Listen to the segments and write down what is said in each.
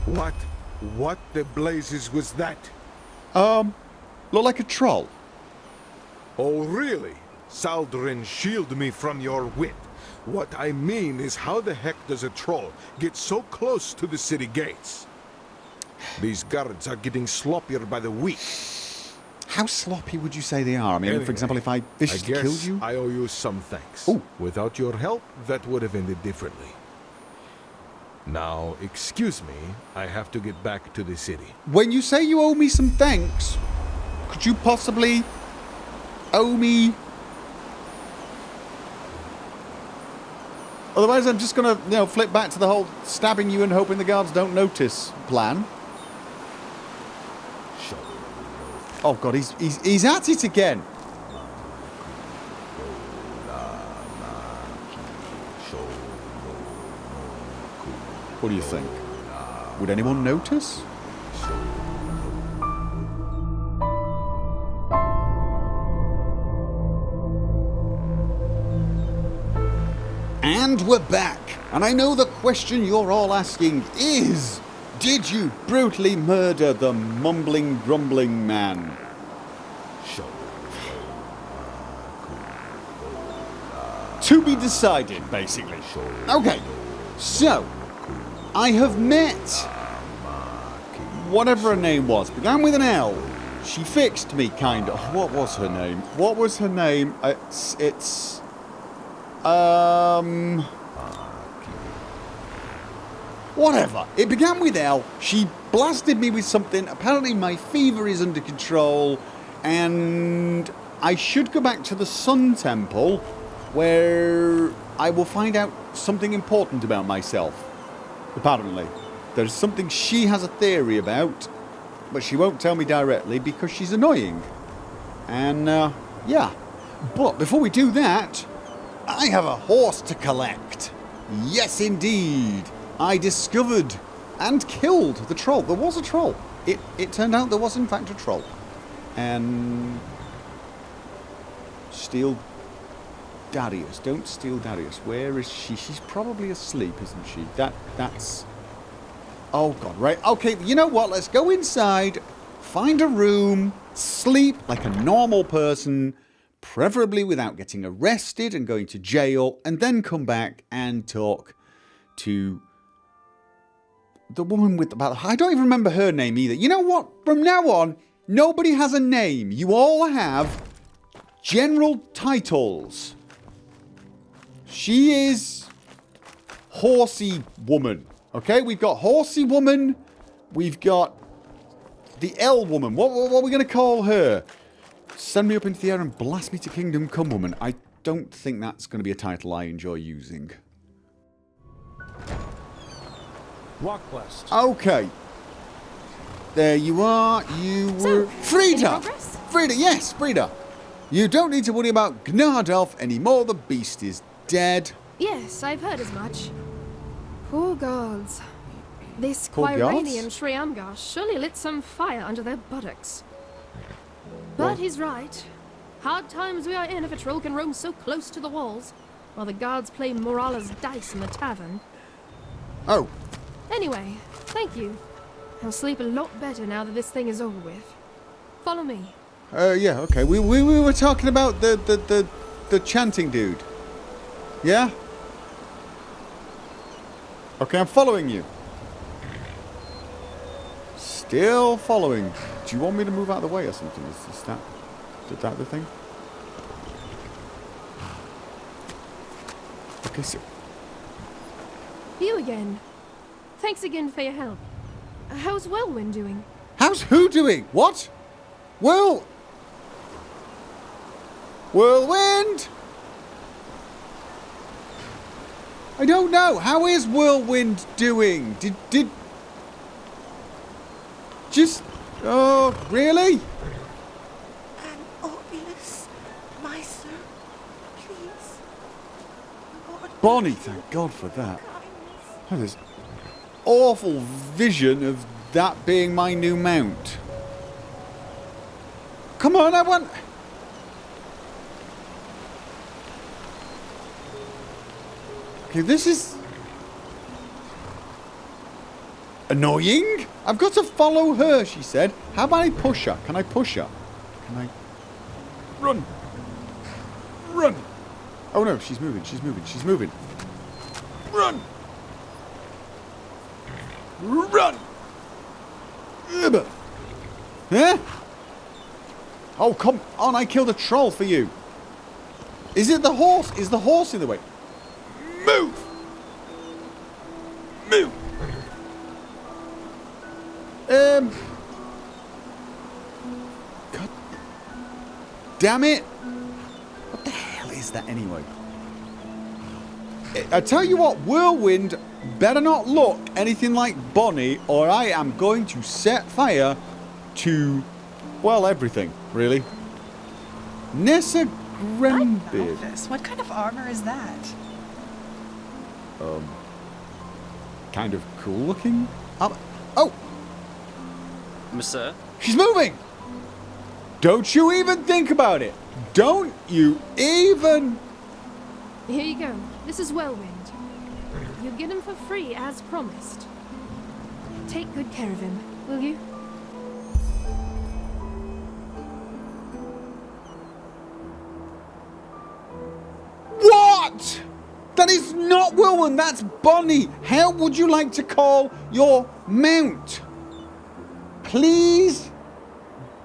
What? What the blazes was that? Look like a troll. Oh, really? Saldrin, shield me from your wit. What I mean is, how the heck does a troll get so close to the city gates? These guards are getting sloppier by the week. How sloppy would you say they are? I mean, Anyway, for example, if I viciously killed you? I owe you some thanks. Ooh. Without your help, that would have ended differently. Now, excuse me, I have to get back to the city. When you say you owe me some thanks, could you possibly owe me... Otherwise, I'm just going to, flip back to the whole stabbing you and hoping the guards don't notice plan. Oh, God, he's at it again. What do you think? Would anyone notice? And we're back. And I know the question you're all asking is, did you brutally murder the mumbling, grumbling man? To be decided, basically. Okay, so, I have met whatever her name was. Began with an L. She fixed me, kind of. What was her name? What was her name? Whatever. It began with L. She blasted me with something. Apparently my fever is under control. And I should go back to the Sun Temple, where I will find out something important about myself. Apparently. There's something she has a theory about, but she won't tell me directly because she's annoying. And, yeah. But before we do that, I have a horse to collect. Yes, indeed. I discovered and killed the troll. There was a troll. It turned out there was, in fact, a troll. And... steal Darius. Don't steal Darius. Where is she? She's probably asleep, isn't she? That's... Oh, God, right. Okay, you know what? Let's go inside, find a room, sleep like a normal person, preferably without getting arrested and going to jail, and then come back and talk to the woman with the... I don't even remember her name either. You know what? From now on, nobody has a name. You all have general titles. She is Horsey Woman. Okay, we've got Horsey Woman. We've got the L Woman. What are we going to call her? Send me up into the air and blast me to Kingdom Come Woman. I don't think that's going to be a title I enjoy using. Walk quest. Okay. There you are. You were... Frida! Frida, yes, Frida. You don't need to worry about Gnardolf anymore. The beast is dead. Yes, I've heard as much. Poor gods. This Poor Quiranian gods? Shriamgar surely lit some fire under their buttocks. But he's right. Hard times we are in if a troll can roam so close to the walls, while the guards play Morala's dice in the tavern. Oh. Anyway, thank you. I'll sleep a lot better now that this thing is over with. Follow me. Yeah, okay. We were talking about the chanting dude. Yeah? Okay, I'm following you. Still following. Do you want me to move out of the way or something? Is that the thing? Okay, so... You again. Thanks again for your help. How's Whirlwind doing? How's who doing? What? Whirlwind? I don't know. How is Whirlwind doing? Did... Just... Oh, really? Obvious, Maestro, please. Bonnie, thank God for that. I had this awful vision of that being my new mount. Come on, I want... Okay, this is... Annoying? I've got to follow her, she said. How about I push her? Can I push her? Can I... Run! Run! Oh no, she's moving, she's moving, she's moving. Run! Run! Huh? Oh, come on, I killed a troll for you. Is it the horse? Is the horse in the way? Move! Move! God damn it! What the hell is that anyway? I tell you what, Whirlwind better not look anything like Bonnie, or I am going to set fire to, well, everything, really. Nessa Grenbeard. What kind of armor is that? Kind of cool looking. Oh! Monsieur? She's moving! Don't you even think about it! Don't you even... Here you go. This is Whirlwind. You get him for free, as promised. Take good care of him, will you? What? That is not Whirlwind, that's Bonnie! How would you like to call your mount? Please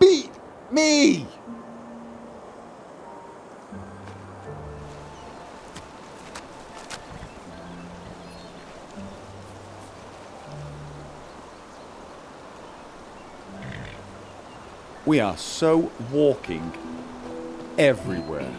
beat me! We are so walking everywhere.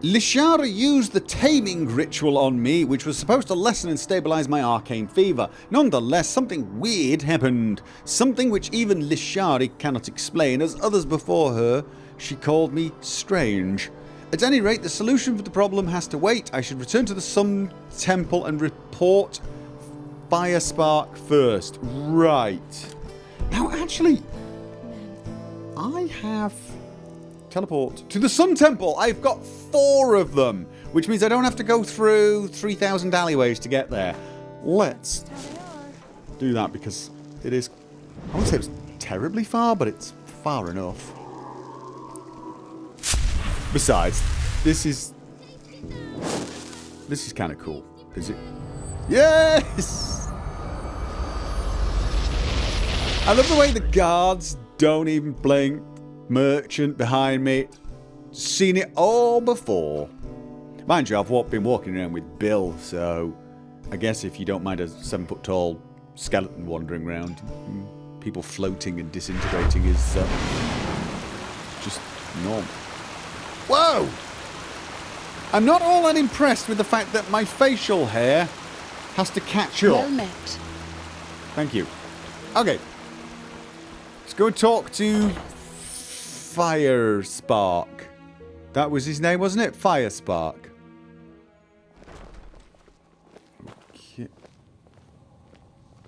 Lishara used the taming ritual on me, which was supposed to lessen and stabilize my arcane fever. Nonetheless, something weird happened. Something which even Lishari cannot explain, as others before her, she called me strange. At any rate, the solution for the problem has to wait. I should return to the Sun Temple and report Firespark first. Right. Now, actually, I have... Teleport to the Sun Temple. I've got 4 of them, which means I don't have to go through 3,000 alleyways to get there. Let's do that because it is, I won't say it's terribly far, but it's far enough. Besides, this is kind of cool. Is it? Yes! I love the way the guards don't even blink. Merchant behind me. Seen it all before. Mind you, I've been walking around with Bill, so I guess if you don't mind a 7-foot-tall skeleton wandering around, people floating and disintegrating is just normal. Whoa! I'm not all that impressed with the fact that my facial hair has to catch up. Well met. Thank you. Okay. Let's go and talk to Firespark. That was his name, wasn't it? Firespark. Okay.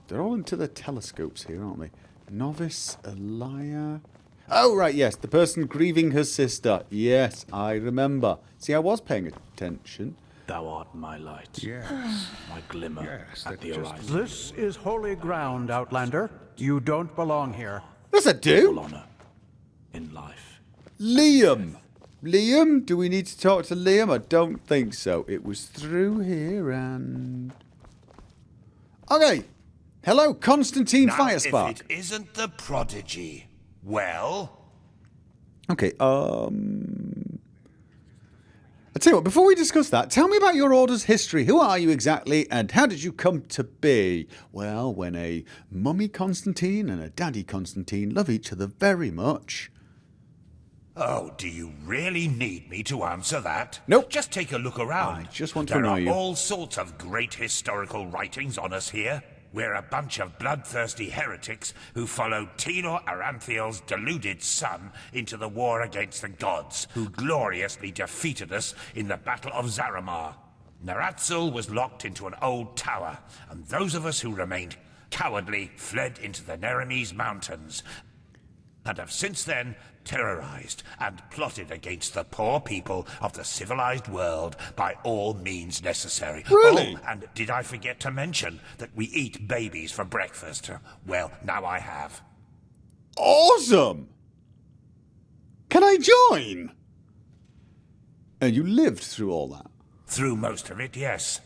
They're all into their telescopes here, aren't they? Novice Elia. Oh, right, yes. The person grieving her sister. Yes, I remember. See, I was paying attention. Thou art my light. Yes. My glimmer Yes, at the just- horizon. This is holy ground, Outlander. You don't belong here. Yes, I do. All honor in life. Liam. Liam? Do we need to talk to Liam? I don't think so. It was through here and... Okay. Hello, Constantine Now, Firespark. if it isn't the prodigy, well, Okay, I tell you what, before we discuss that, tell me about your order's history. Who are you exactly, and how did you come to be? Well, when a mummy Constantine and a daddy Constantine love each other very much. oh, do you really need me to answer that? Nope. Just take a look around. I just want to there annoy are you. all sorts of great historical writings on us here. We're a bunch of bloodthirsty heretics who followed Tenor Aranthiel's deluded son into the war against the gods, who gloriously defeated us in the Battle of Zaramar. Naratzil was locked into an old tower, and those of us who remained cowardly fled into the Neremes Mountains. and have since then terrorized and plotted against the poor people of the civilized world by all means necessary. Really? Oh, and did I forget to mention that we eat babies for breakfast? Well, now I have. Awesome! Can I join? And you lived through all that? Through most of it, yes.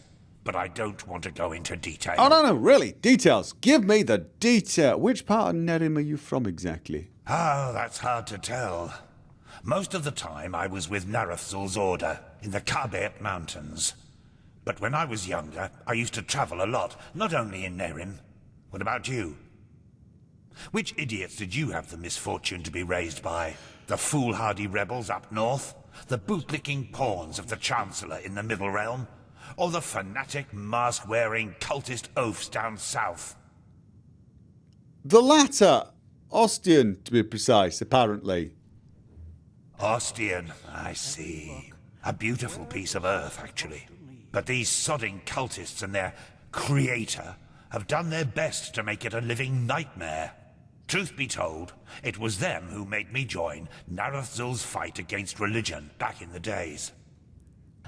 But I don't want to go into detail. Oh, no, really. Details. Give me the detail. Which part of Nerim are you from exactly? Oh, that's hard to tell. Most of the time I was with Narathzul's order in the Kabet Mountains. But when I was younger, I used to travel a lot, not only in Nerim. What about you? Which idiots did you have the misfortune to be raised by? The foolhardy rebels up north? The bootlicking pawns of the Chancellor in the Middle Realm? Or the fanatic, mask-wearing cultist oafs down south? The latter. Ostian, to be precise, apparently. Ostian, I see. A beautiful piece of earth, actually. But these sodding cultists and their creator have done their best to make it a living nightmare. Truth be told, it was them who made me join Narathzul's fight against religion back in the days.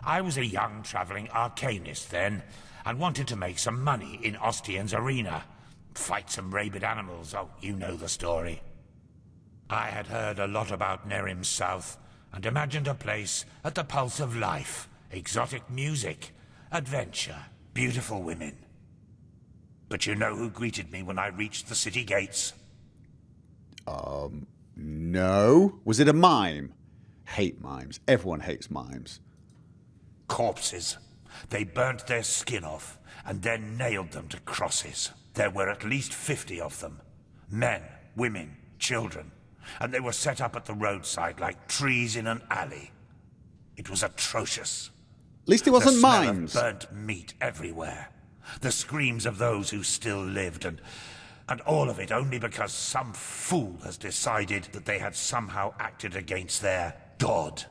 I was a young traveling arcanist then, and wanted to make some money in Ostian's arena. Fight some rabid animals, oh, you know the story. I had heard a lot about Nerim's south, and imagined a place at the pulse of life. Exotic music, adventure, beautiful women. But you know who greeted me when I reached the city gates? No. Was it a mime? Hate mimes. Everyone hates mimes. Corpses. They burnt their skin off, and then nailed them to crosses. There were at least 50 of them. Men, women, children. And they were set up at the roadside like trees in an alley. It was atrocious. At least it wasn't The smell of mimes. burnt meat everywhere. The screams of those who still lived, and all of it only because some fool has decided that they had somehow acted against their god.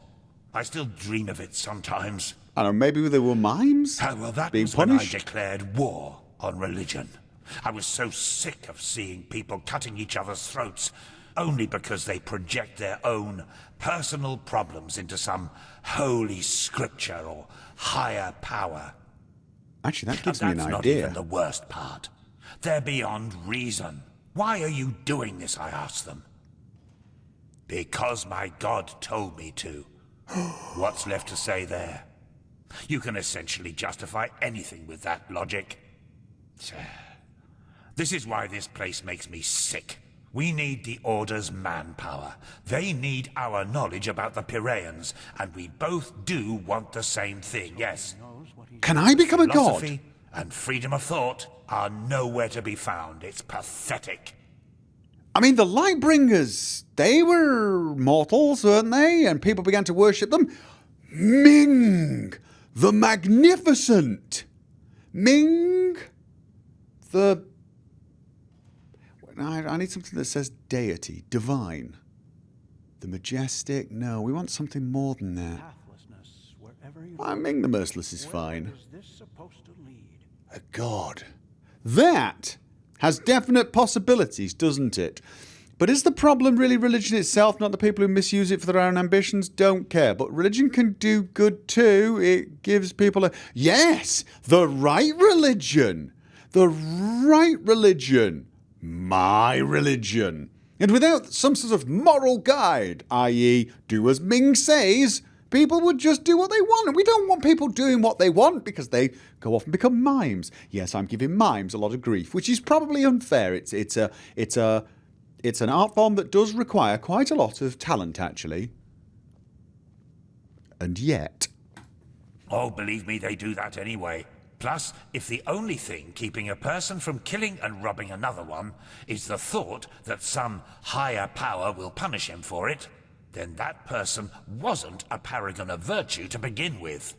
I still dream of it sometimes. I don't know, maybe they were mimes? Well, that being was when I punished? declared war on religion. I was so sick of seeing people cutting each other's throats only because they project their own personal problems into some holy scripture or higher power. Actually, that gives And me that's an not idea. even the worst part. They're beyond reason. Why are you doing this, I asked them. Because my god told me to. What's left to say there? You can essentially justify anything with that logic. This is why this place makes me sick. We need the Order's manpower. They need our knowledge about the Piraeans, and we both do want the same thing, yes. Can I become a god? Philosophy and freedom of thought are nowhere to be found. It's pathetic. I mean, the Lightbringers, they were mortals, weren't they? And people began to worship them. Ming, the Magnificent. Ming, the... I need something that says deity, divine. The majestic. No, we want something more than that. Pathlessness, wherever you I Ming the Merciless is fine. Where is this supposed to lead? A god. That has definite possibilities, doesn't it? But is the problem really religion itself, not the people who misuse it for their own ambitions? Don't care. But religion can do good too. It gives people a... Yes! The right religion! The right religion! My religion! And without some sort of moral guide, i.e. do as Ming says, people would just do what they want. And we don't want people doing what they want because they go off and become mimes. Yes, I'm giving mimes a lot of grief, which is probably unfair. It's an art form that does require quite a lot of talent, actually. And yet... Oh, believe me, they do that anyway. Plus, if the only thing keeping a person from killing and robbing another one is the thought that some higher power will punish him for it, then that person wasn't a paragon of virtue to begin with.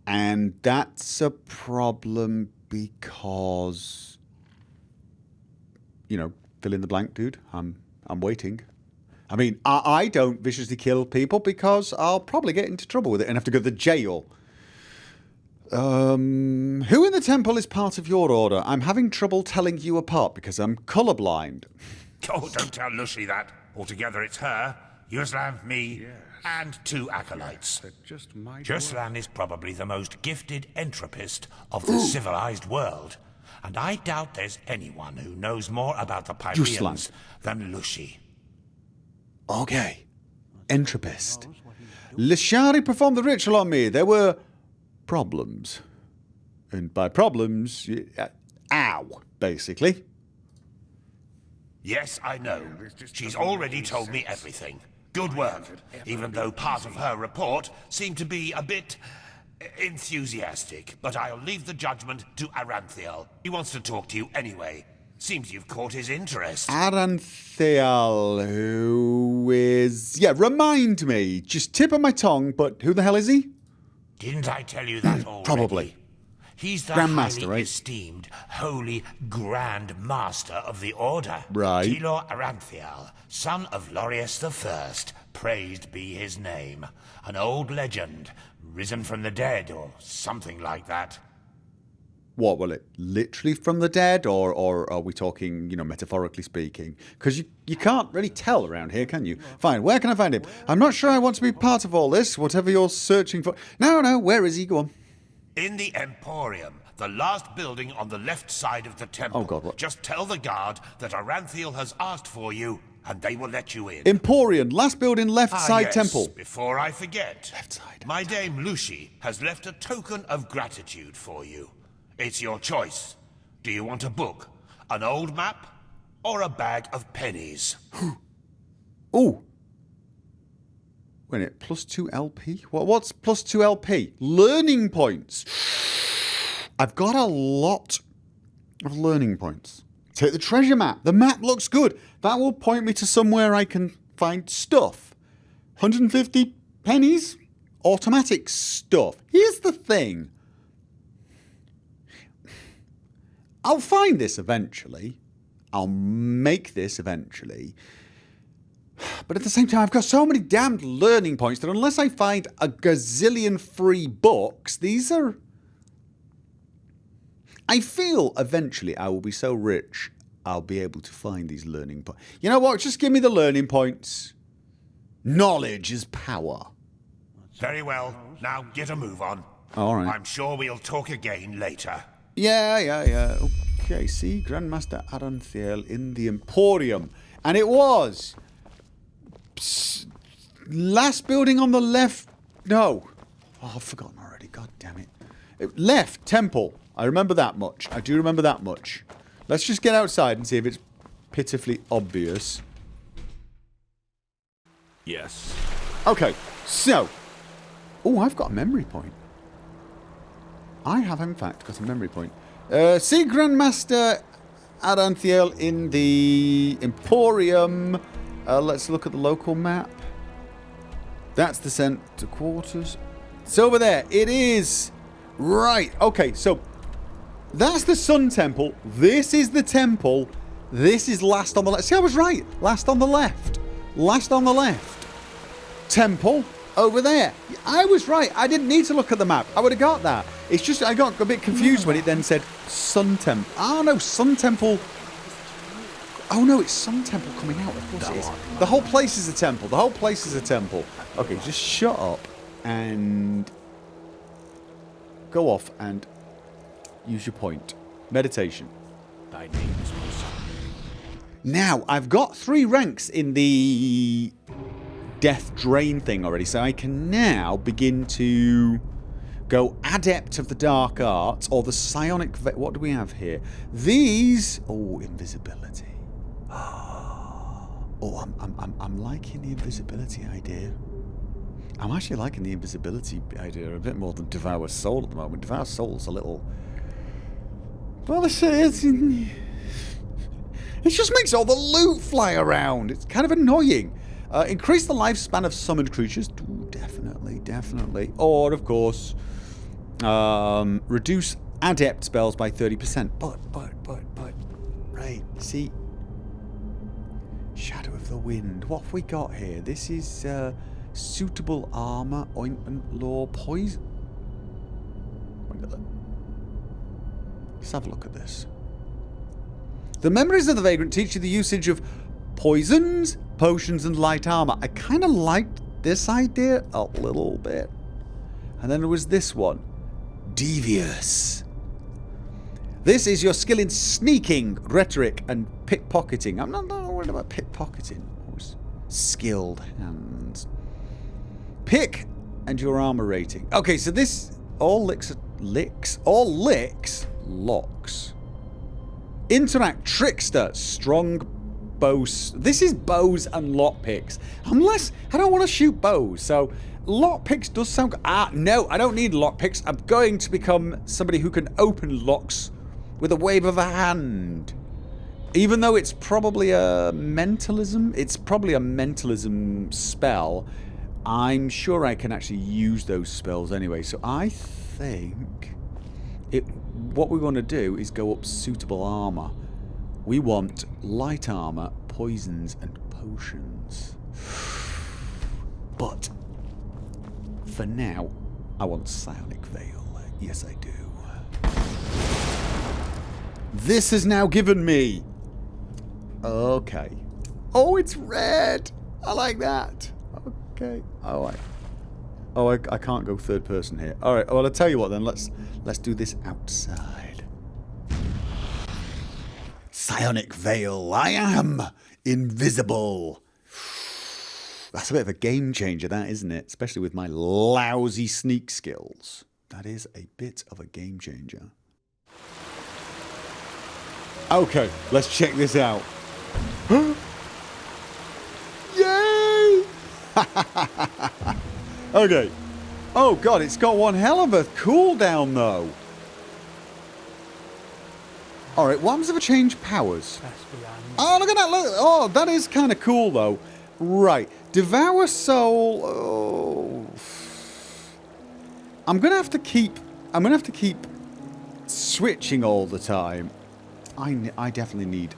And that's a problem because... You know, fill in the blank, dude. I'm waiting. I mean, I don't viciously kill people because I'll probably get into trouble with it and have to go to the jail. Who in the temple is part of your order? I'm having trouble telling you apart because I'm colourblind. Oh, don't tell Lucy that. Altogether it's her, Yuslan, me, and 2 acolytes. Yuslan is probably the most gifted entropist of the civilized world. And I doubt there's anyone who knows more about the Pyreans than Lucy. Okay. Entropist. Lishari performed the ritual on me. There were problems. And by problems, ow, basically. Yes, I know. She's already told me everything. Good work, even though part of her report seemed to be a bit enthusiastic. But I'll leave the judgment to Aranthiel. He wants to talk to you anyway. Seems you've caught his interest. Aranthiel, who is... Yeah, remind me. Just tip of my tongue, but who the hell is he? Didn't I tell you that already? Probably. He's the Grandmaster, highly right? esteemed, holy Grand Master of the Order. Right. Tilor Aranthiel, son of Lorius I, praised be his name. An old legend, risen from the dead, or something like that. What, will it literally from the dead, or are we talking, metaphorically speaking? Because you can't really tell around here, can you? Fine, where can I find him? I'm not sure I want to be part of all this, whatever you're searching for. No, where is he? Go on. In the Emporium, the last building on the left side of the temple. Oh, God, what? Just tell the guard that Aranthiel has asked for you, and they will let you in. Emporium, last building, left side yes, temple. Before I forget, Left side. my dame Lucy has left a token of gratitude for you. It's your choice. Do you want a book, an old map, or a bag of pennies? Ooh. Wait a minute, plus 2 LP? What's plus 2 LP? Learning points. I've got a lot of learning points. Take the treasure map. The map looks good. That will point me to somewhere I can find stuff. 150 pennies? Automatic stuff. Here's the thing. I'll find this eventually. I'll make this eventually. But at the same time, I've got so many damned learning points that unless I find a gazillion free books, these are... I feel eventually I will be so rich, I'll be able to find these learning points. You know what? Just give me the learning points. Knowledge is power. Very well. Now get a move on. All right. I'm sure we'll talk again later. Yeah. Okay, see, Grandmaster Aranthiel in the Emporium. And it was... last building on the left... No. Oh, I've forgotten already. God damn it. Left temple. I remember that much. I do remember that much. Let's just get outside and see if it's pitifully obvious. Yes. Okay, so... Oh, I've got a memory point. I have, in fact, got a memory point. See Grandmaster Aranthiel in the Emporium. Let's look at the local map. That's the center quarters. It's over there. It is. Right. Okay, so that's the Sun Temple. This is the temple. This is last on the left. See, I was right. Last on the left. Last on the left. Temple over there. I was right. I didn't need to look at the map. I would have got that. It's just I got a bit confused when it then said Sun Temple. Oh, no, Sun Temple. Oh, no, it's Sun Temple coming out. Of course it is. The whole place is a temple. The whole place is a temple. Okay, just shut up and go off and use your point. Meditation. Thy name is Musa. Now, I've got 3 ranks in the death drain thing already, so I can now begin to go Adept of the Dark Arts or the Psionic... What do we have here? These... Oh, invisibility. Oh, I'm liking the invisibility idea. I'm actually liking the invisibility idea a bit more than Devour Soul at the moment. Devour Soul's a little... Well, it just makes all the loot fly around. It's kind of annoying. Increase the lifespan of summoned creatures. Ooh, definitely. Or, of course, reduce adept spells by 30%. But, right, see... Shadow of the Wind. What have we got here? This is suitable armor, ointment, lore, poison. Let's have a look at this. The memories of the Vagrant teach you the usage of Poisons, potions, and light armor. I kind of liked this idea a little bit. And then there was this one. Devious. This is your skill in sneaking, rhetoric, and pickpocketing. I'm not worried about pickpocketing. I was skilled hands. Pick and your armor rating. Okay, so this all licks, locks. Interact, trickster, strong bows. This is bows and lockpicks. Unless I don't want to shoot bows, so lockpicks does sound. No, I don't need lockpicks. I'm going to become somebody who can open locks with a wave of a hand. Even though it's probably a mentalism. It's probably a mentalism spell. I'm sure I can actually use those spells anyway. So I think what we want to do is go up suitable armor. We want light armor, poisons, and potions. But for now, I want Psionic Veil. Yes, I do. This has now given me... Okay. Oh, it's red! I like that. Okay. I can't go third person here. Alright, well, I'll tell you what then. Let's do this outside. Psionic Veil. I am invisible. That's a bit of a game changer, that, isn't it? Especially with my lousy sneak skills. That is a bit of a game changer. Okay, let's check this out. Yay! Okay. Oh god, it's got one hell of a cooldown though. Alright, what happens if I change powers? Oh, look at that. Look. Oh, that is kind of cool though. Right. Devour Soul. Oh. I'm gonna have to keep switching all the time. I definitely need...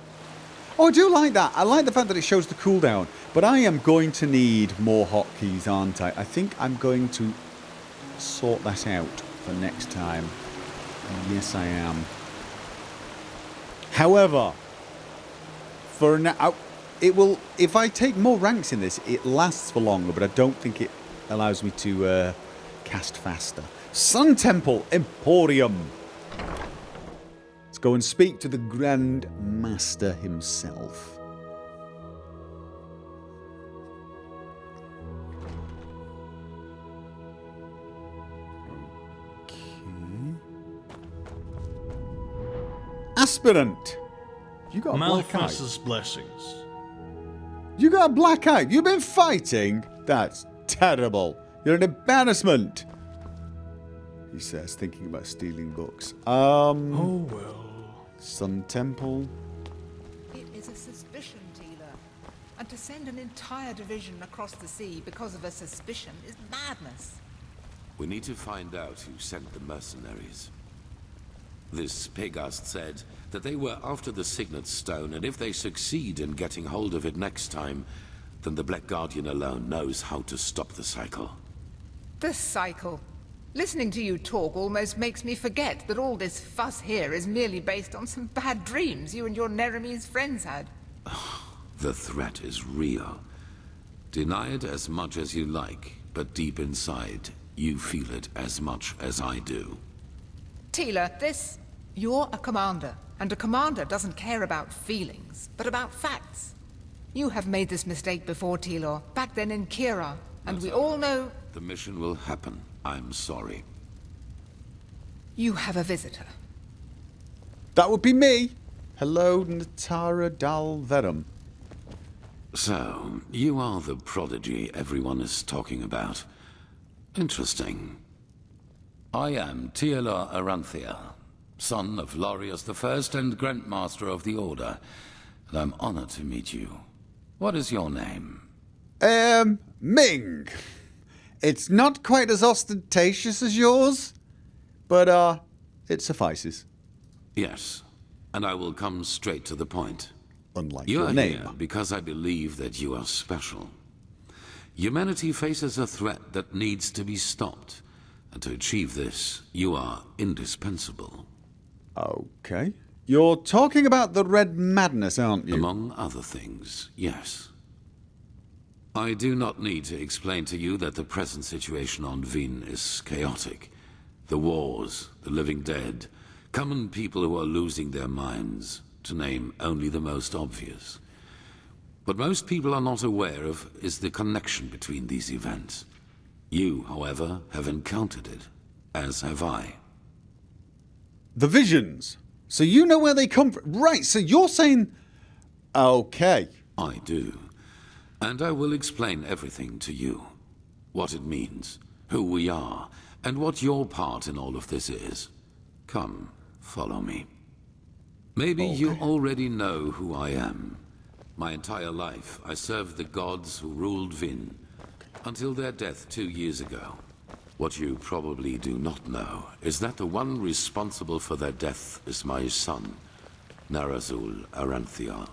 Oh, I do like that. I like the fact that it shows the cooldown. But I am going to need more hotkeys, aren't I? I think I'm going to sort that out for next time. Yes, I am. However, for now, it will... If I take more ranks in this, it lasts for longer, but I don't think it allows me to cast faster. Sun Temple Emporium. Let's go and speak to the Grand Master himself. Okay. Aspirant. You got a black eye. Malphas's blessings. You got a black eye. You've been fighting? That's terrible. You're an embarrassment. He says, thinking about stealing books. Oh, well. Sun Temple. It is a suspicion, Teela. And to send an entire division across the sea because of a suspicion is madness. We need to find out who sent the mercenaries. This Pegast said that they were after the Signet Stone, and if they succeed in getting hold of it next time, then the Black Guardian alone knows how to stop the cycle. The cycle. Listening to you talk almost makes me forget that all this fuss here is merely based on some bad dreams you and your Neremese friends had. The threat is real. Deny it as much as you like, but deep inside, you feel it as much as I do. Teela, you're a commander, and a commander doesn't care about feelings, but about facts. You have made this mistake before, Teela, back then in Kira, and we all know... The mission will happen. I'm sorry. You have a visitor. That would be me. Hello, Natara Dalverum. So, you are the prodigy everyone is talking about. Interesting. I am Teela Aranthia, son of Lorius I and Grandmaster of the Order, and I'm honored to meet you. What is your name? Ming. It's not quite as ostentatious as yours, but, it suffices. Yes, and I will come straight to the point. Unlike You your are name. here because I believe that you are special. Humanity faces a threat that needs to be stopped, and to achieve this, you are indispensable. Okay. You're talking about the Red Madness, aren't you? Among other things, yes. I do not need to explain to you that the present situation on Vin is chaotic. The wars, the living dead, common people who are losing their minds, to name only the most obvious. What most people are not aware of is the connection between these events. You, however, have encountered it, as have I. The visions. So you know where they come from. Right, so you're saying... Okay. I do. And I will explain everything to you. What it means, who we are, and what your part in all of this is. Come, follow me. Maybe you already know who I am. My entire life, I served the gods who ruled Vin, until their death 2 years ago. What you probably do not know is that the one responsible for their death is my son, Narazul Aranthial.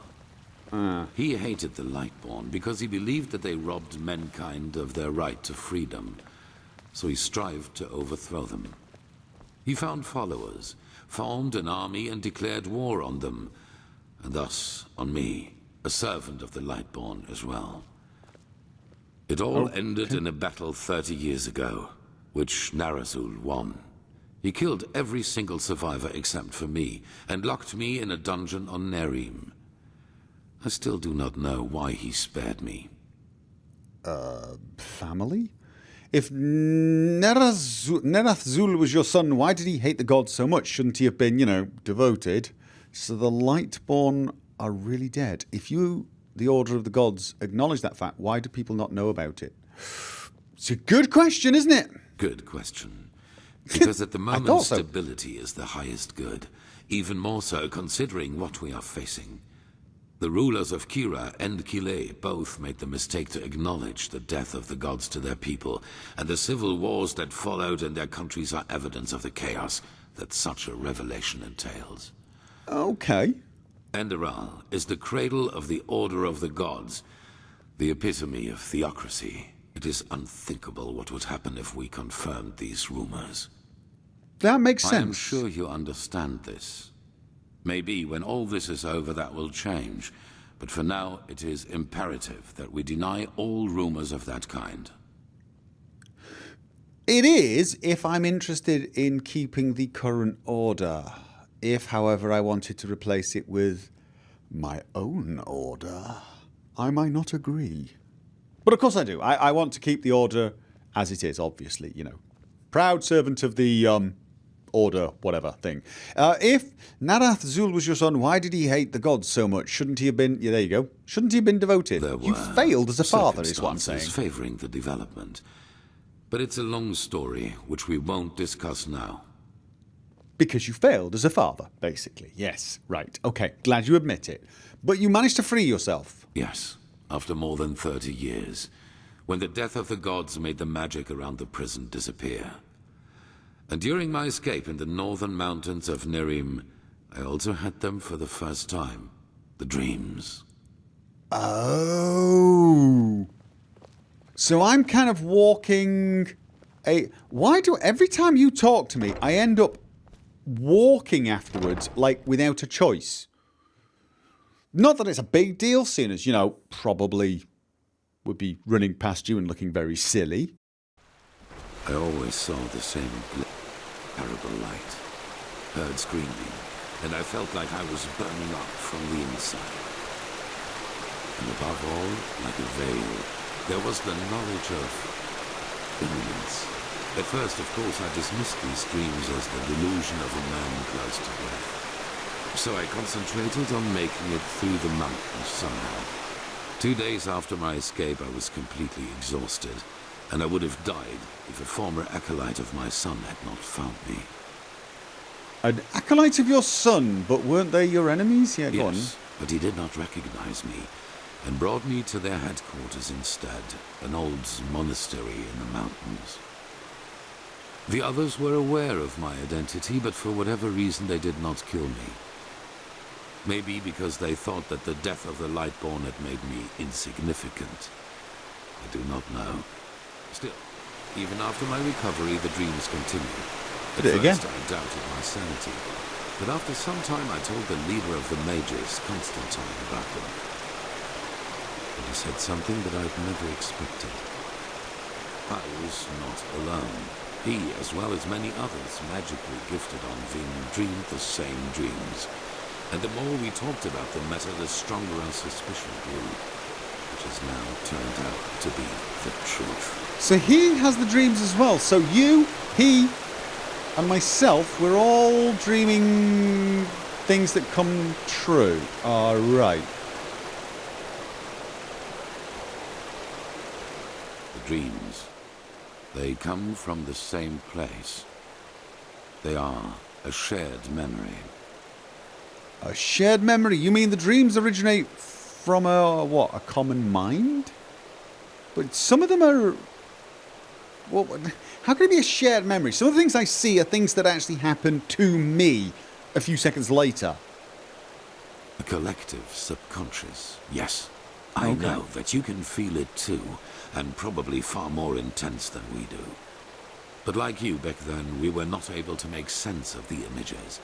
He hated the Lightborn because he believed that they robbed mankind of their right to freedom, so he strived to overthrow them. He found followers, formed an army and declared war on them, and thus on me, a servant of the Lightborn as well. It all ended in a battle 30 years ago, which Narazul won. He killed every single survivor except for me, and locked me in a dungeon on Nerim. I still do not know why he spared me. Family? If Nerathzul was your son, why did he hate the gods so much? Shouldn't he have been, devoted? So the Lightborn are really dead. If you, the Order of the Gods, acknowledge that fact, why do people not know about it? It's a good question, isn't it? Good question. Because at the moment, stability is the highest good. Even more so considering what we are facing. The rulers of Kira and Kile both made the mistake to acknowledge the death of the gods to their people, and the civil wars that followed in their countries are evidence of the chaos that such a revelation entails. Okay. Enderal is the cradle of the Order of the Gods, the epitome of theocracy. It is unthinkable what would happen if we confirmed these rumors. That makes sense. I am sure you understand this. Maybe when all this is over that will change, but for now it is imperative that we deny all rumors of that kind. It is if I'm interested in keeping the current order. If, however, I wanted to replace it with my own order, I might not agree. But of course I do. I want to keep the order as it is, obviously, Proud servant of the, order, whatever thing. If Narathzul was your son, why did he hate the gods so much? Shouldn't he have been... Yeah, there you go. Shouldn't he have been devoted? You failed as a father, is what I'm saying. Favoring the development. But it's a long story, which we won't discuss now. Because you failed as a father, basically. Yes, right. Okay, glad you admit it. But you managed to free yourself. Yes, after more than 30 years, when the death of the gods made the magic around the prison disappear. And during my escape in the northern mountains of Nerim, I also had them for the first time. The dreams. Oh. So I'm kind of walking Why do every time you talk to me, I end up walking afterwards, like without a choice? Not that it's a big deal, seeing as, probably would be running past you and looking very silly. I always saw the same terrible light, heard screaming, and I felt like I was burning up from the inside. And above all, like a veil, there was the knowledge of imminence. At first, of course, I dismissed these dreams as the delusion of a man close to death. So I concentrated on making it through the mountains somehow. 2 days after my escape, I was completely exhausted, and I would have died if a former acolyte of my son had not found me. An acolyte of your son, but weren't they your enemies? Yeah, go on. Yes, but he did not recognize me, and brought me to their headquarters instead, an old monastery in the mountains. The others were aware of my identity, but for whatever reason they did not kill me. Maybe because they thought that the death of the Lightborn had made me insignificant. I do not know. Still, even after my recovery, the dreams continued. At first, I doubted my sanity. But after some time I told the leader of the mages, Constantine, about them. And he said something that I'd never expected. I was not alone. He, as well as many others magically gifted on Vin, dreamed the same dreams. And the more we talked about the matter, the stronger our suspicion grew, which has now turned out to be the truth. So he has the dreams as well. So you, he, and myself, we're all dreaming things that come true. All right. The dreams, they come from the same place. They are a shared memory. A shared memory? You mean the dreams originate from a common mind? But some of them are... Well, how can it be a shared memory? Some of the things I see are things that actually happen to me a few seconds later. A collective subconscious, yes. I know that you can feel it too, and probably far more intense than we do. But like you back then, we were not able to make sense of the images.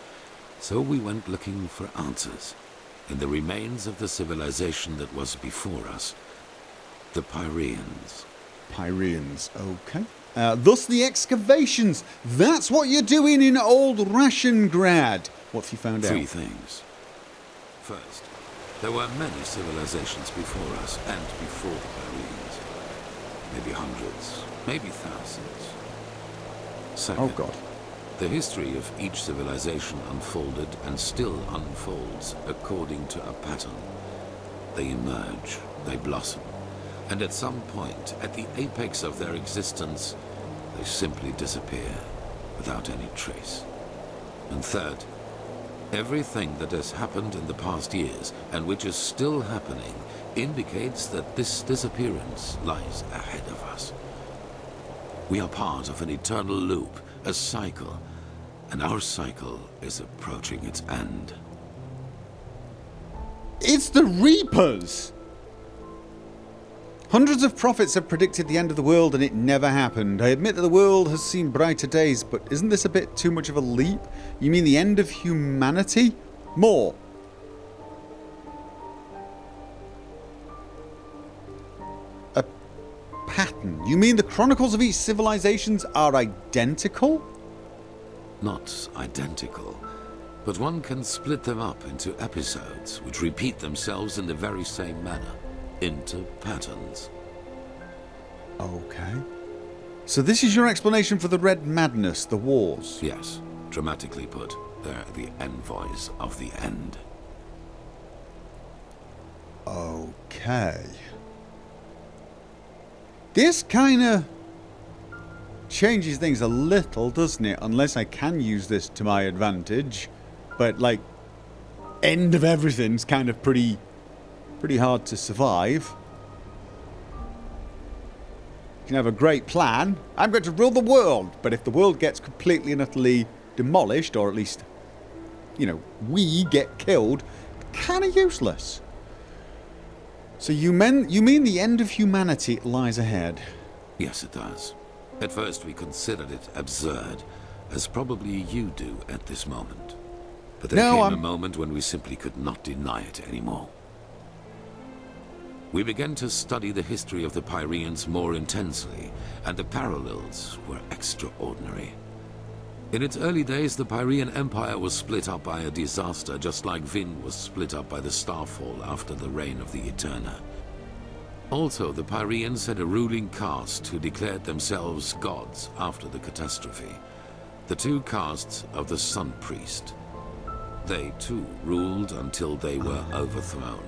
So we went looking for answers in the remains of the civilization that was before us, the Pyreans. Pyreans, okay. Thus the excavations. That's what you're doing in old Rashengrad. What have you found out? 3 things. First, there were many civilizations before us and before the Pyreans. Maybe hundreds, maybe thousands. Second, Oh God. the history of each civilization unfolded and still unfolds according to a pattern. They emerge, they blossom, and at some point, at the apex of their existence, they simply disappear without any trace. And third, everything that has happened in the past years, and which is still happening, indicates that this disappearance lies ahead of us. We are part of an eternal loop, a cycle, and our cycle is approaching its end. It's the Reapers! Hundreds of prophets have predicted the end of the world and it never happened. I admit that the world has seen brighter days, but isn't this a bit too much of a leap? You mean the end of humanity? More. A pattern. You mean the chronicles of each civilizations are identical? Not identical, but one can split them up into episodes which repeat themselves in the very same manner, into patterns. Okay. So this is your explanation for the Red Madness, the wars? Yes, dramatically put, they're the envoys of the end. Okay. This kinda changes things a little, doesn't it? Unless I can use this to my advantage. But, like, end of everything's kind of pretty hard to survive. You can have a great plan. I'm going to rule the world. But if the world gets completely and utterly demolished, or at least, you know, we get killed, kind of useless. So you mean the end of humanity lies ahead? Yes, it does. At first we considered it absurd, as probably you do at this moment. But there came a moment when we simply could not deny it anymore. We began to study the history of the Pyreans more intensely, and the parallels were extraordinary. In its early days, the Pyrean Empire was split up by a disaster, just like Vin was split up by the Starfall after the reign of the Eterna. Also, the Pyreans had a ruling caste who declared themselves gods after the catastrophe. The 2 castes of the Sun Priest. They, too, ruled until they were overthrown.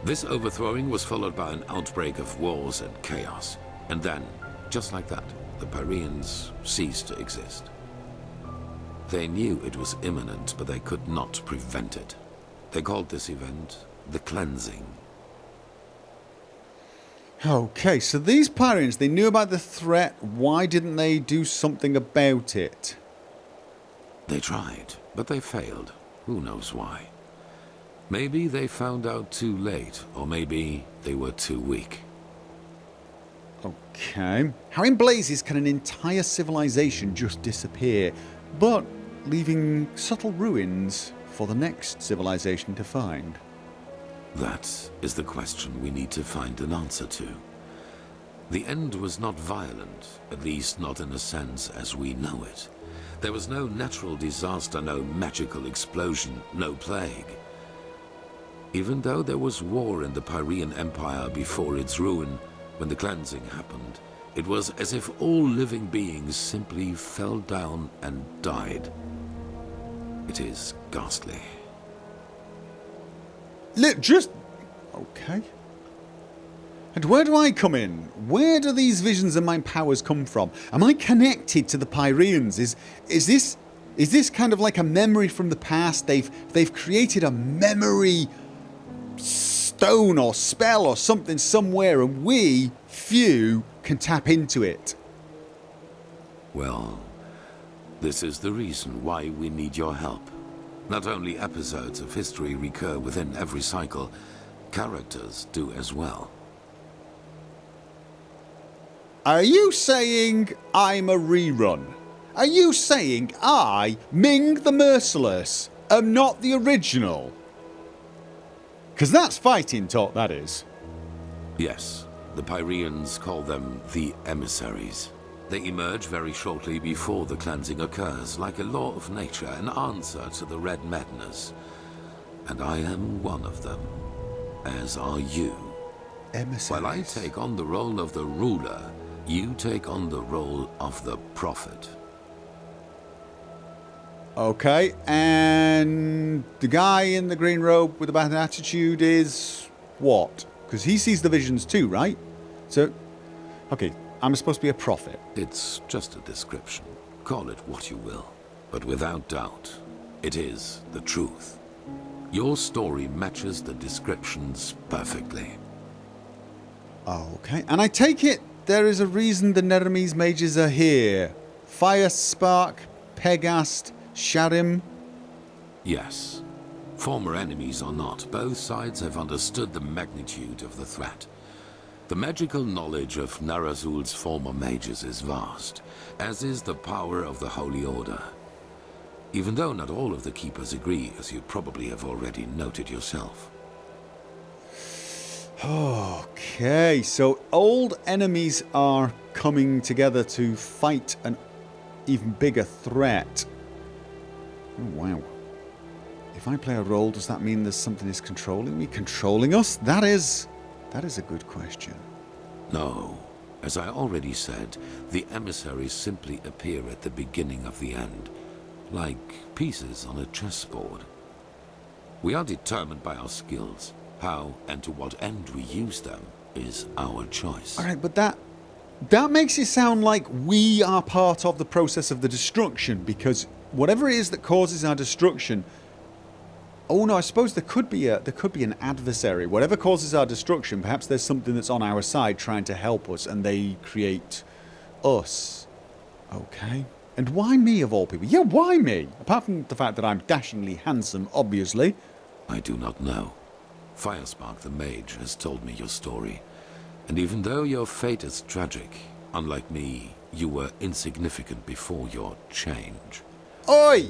This overthrowing was followed by an outbreak of wars and chaos. And then, just like that, the Pyreans ceased to exist. They knew it was imminent, but they could not prevent it. They called this event the Cleansing. Okay, so these Pyreans, they knew about the threat. Why didn't they do something about it? They tried, but they failed. Who knows why? Maybe they found out too late, or maybe they were too weak. Okay. How in blazes can an entire civilization just disappear? But leaving subtle ruins for the next civilization to find? That is the question we need to find an answer to. The end was not violent, at least not in a sense as we know it. There was no natural disaster, no magical explosion, no plague. Even though there was war in the Pyrean Empire before its ruin, when the cleansing happened, it was as if all living beings simply fell down and died. It is ghastly. Just... okay. And where do I come in? Where do these visions and my powers come from? Am I connected to the Pyreans? Is this kind of like a memory from the past? They've created a memory stone or spell or something somewhere, and we, few, can tap into it. Well, this is the reason why we need your help. Not only episodes of history recur within every cycle, characters do as well. Are you saying I'm a rerun? Are you saying I, Ming the Merciless, am not the original? Because that's fighting talk, that is. Yes, the Pyreans call them the emissaries. They emerge very shortly before the cleansing occurs, like a law of nature, an answer to the Red Madness. And I am one of them, as are you. Emissaries. While I take on the role of the ruler, you take on the role of the prophet. Okay, and the guy in the green robe with the bad attitude is what? Because he sees the visions too, right? So, okay, I'm supposed to be a prophet. It's just a description. Call it what you will. But without doubt, it is the truth. Your story matches the descriptions perfectly. Okay, and I take it there is a reason the Neremese mages are here. Fire Spark, Pegast, Sharim. Yes. Former enemies or not, both sides have understood the magnitude of the threat. The magical knowledge of Narazul's former mages is vast, as is the power of the Holy Order. Even though not all of the Keepers agree, as you probably have already noted yourself. Okay, so old enemies are coming together to fight an even bigger threat. Oh, wow. If I play a role, does that mean there's something is controlling me? Controlling us? That is a good question. No. As I already said, the emissaries simply appear at the beginning of the end, like pieces on a chessboard. We are determined by our skills. How and to what end we use them is our choice. Alright, but that makes it sound like we are part of the process of the destruction, because whatever it is that causes our destruction... Oh no, I suppose there could be an adversary. Whatever causes our destruction, perhaps there's something that's on our side trying to help us, and they create us. Okay. And why me, of all people? Yeah, why me? Apart from the fact that I'm dashingly handsome, obviously. I do not know. Firespark the Mage has told me your story. And even though your fate is tragic, unlike me, you were insignificant before your change. Oi!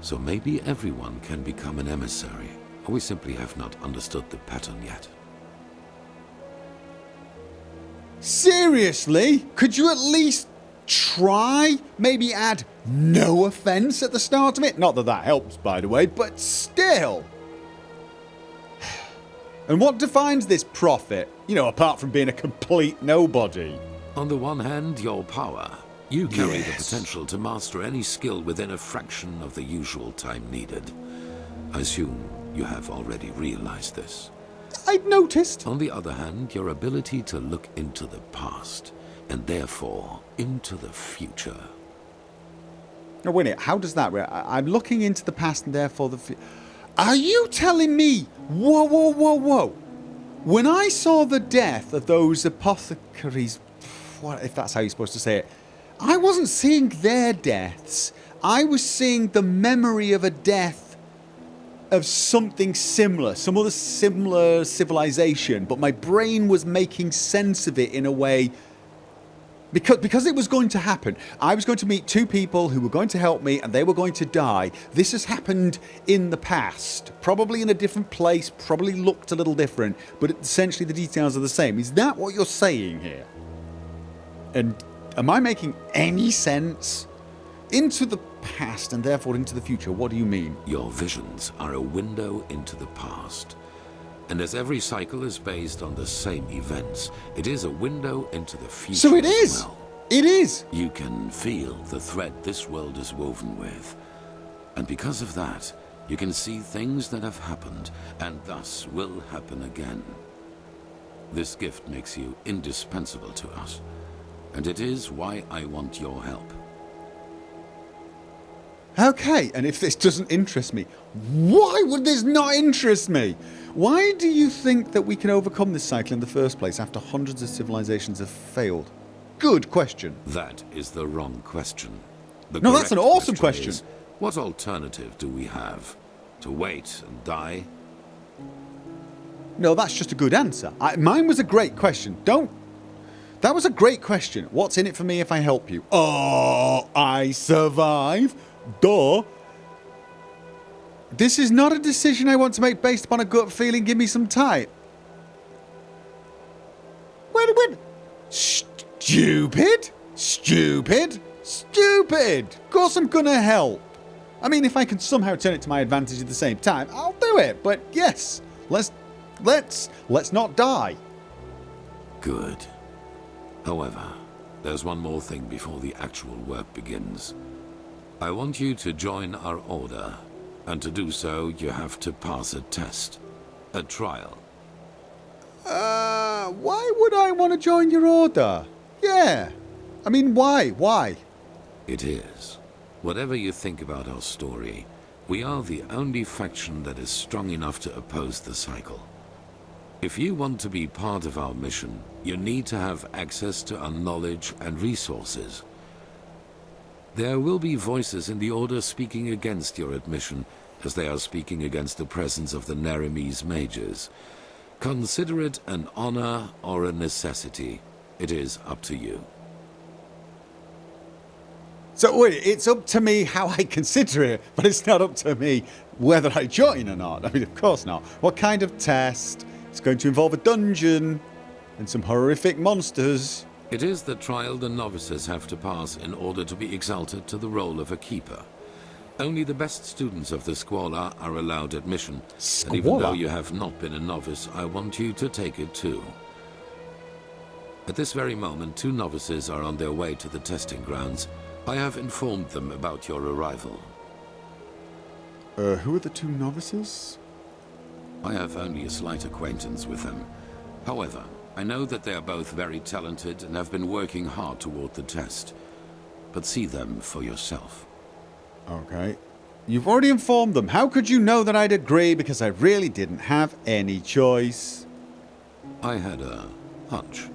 So maybe everyone can become an emissary, or we simply have not understood the pattern yet. Seriously? Could you at least try? Maybe add no offence at the start of it? Not that that helps, by the way, but still. And what defines this prophet? You know, apart from being a complete nobody. On the one hand, your power. You carry the Yes. potential to master any skill within a fraction of the usual time needed. I assume you have already realized this. I'd noticed. On the other hand, your ability to look into the past, and therefore into the future. No, wait a minute. How does that work? I'm looking into the past and therefore the future. Are you telling me? Whoa, whoa, whoa, whoa. When I saw the death of those apothecaries, what if that's how you're supposed to say it, I wasn't seeing their deaths. I was seeing the memory of a death of something similar, some other similar civilization, but my brain was making sense of it in a way Because it was going to happen. I was going to meet two people who were going to help me and they were going to die. This has happened in the past. Probably in a different place, probably looked a little different, but essentially the details are the same. Is that what you're saying here? And am I making any sense? Into the past and therefore into the future, what do you mean? Your visions are a window into the past. And as every cycle is based on the same events, it is a window into the future. So it as is! well. It is! You can feel the thread this world is woven with. And because of that, you can see things that have happened, and thus will happen again. This gift makes you indispensable to us. And it is why I want your help. Okay, and if this doesn't interest me, why would this not interest me? Why do you think that we can overcome this cycle in the first place after hundreds of civilizations have failed? Good question. That is the wrong question. The No, that's an correct awesome question. is, what alternative do we have? To wait and die? No, that's just a good answer. Mine was a great question. That was a great question. What's in it for me if I help you? Oh, I survive. Duh. This is not a decision I want to make based upon a gut feeling. Give me some time. Wait. Stupid. Of course I'm gonna help. I mean, if I can somehow turn it to my advantage at the same time, I'll do it. But yes, let's not die. Good. However, there's one more thing before the actual work begins. I want you to join our order, and to do so, you have to pass a test. A trial. Why would I want to join your order? Yeah. I mean, why? It is. Whatever you think about our story, we are the only faction that is strong enough to oppose the cycle. If you want to be part of our mission, you need to have access to our knowledge and resources. There will be voices in the Order speaking against your admission, as they are speaking against the presence of the Neremese mages. Consider it an honor or a necessity. It is up to you. So wait, it's up to me how I consider it, but it's not up to me whether I join or not. I mean, of course not. What kind of test? It's going to involve a dungeon and some horrific monsters. It is the trial the novices have to pass in order to be exalted to the role of a keeper. Only the best students of the Squalor are allowed admission. And even though you have not been a novice, I want you to take it too. At this very moment, 2 novices are on their way to the testing grounds. I have informed them about your arrival. Who are the 2 novices? I have only a slight acquaintance with them. However, I know that they are both very talented and have been working hard toward the test. But see them for yourself. Okay. You've already informed them. How could you know that I'd agree? Because I really didn't have any choice. I had a hunch.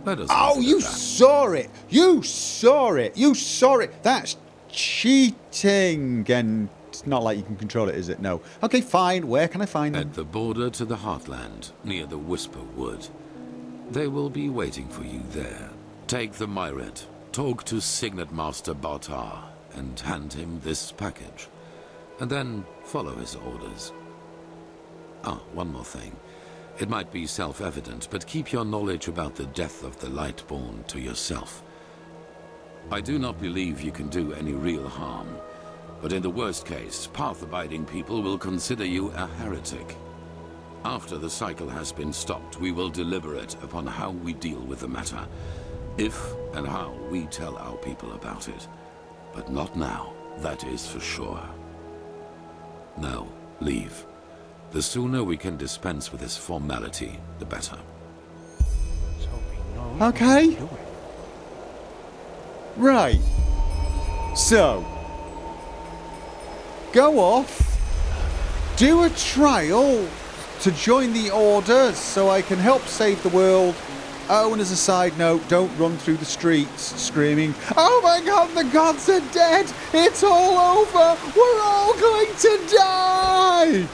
Let us Oh, leave it you at that. saw it! You saw it! You saw it! That's cheating! And it's not like you can control it, is it? No. Okay, fine. Where can I find them? At the border to the Heartland, near the Whisper Wood. They will be waiting for you there. Take the Myret, talk to Signet Master Bartar, and hand him this package. And then follow his orders. Ah, one more thing. It might be self-evident, but keep your knowledge about the death of the Lightborn to yourself. I do not believe you can do any real harm, but in the worst case, path-abiding people will consider you a heretic. After the cycle has been stopped, we will deliberate upon how we deal with the matter. If and how we tell our people about it. But not now, that is for sure. Now, leave. The sooner we can dispense with this formality, the better. So we know Okay. what we're doing. Right. So, go off, do a trial to join the Order so I can help save the world. Oh, and as a side note, don't run through the streets screaming, "Oh my god, the gods are dead! It's all over! We're all going to die!"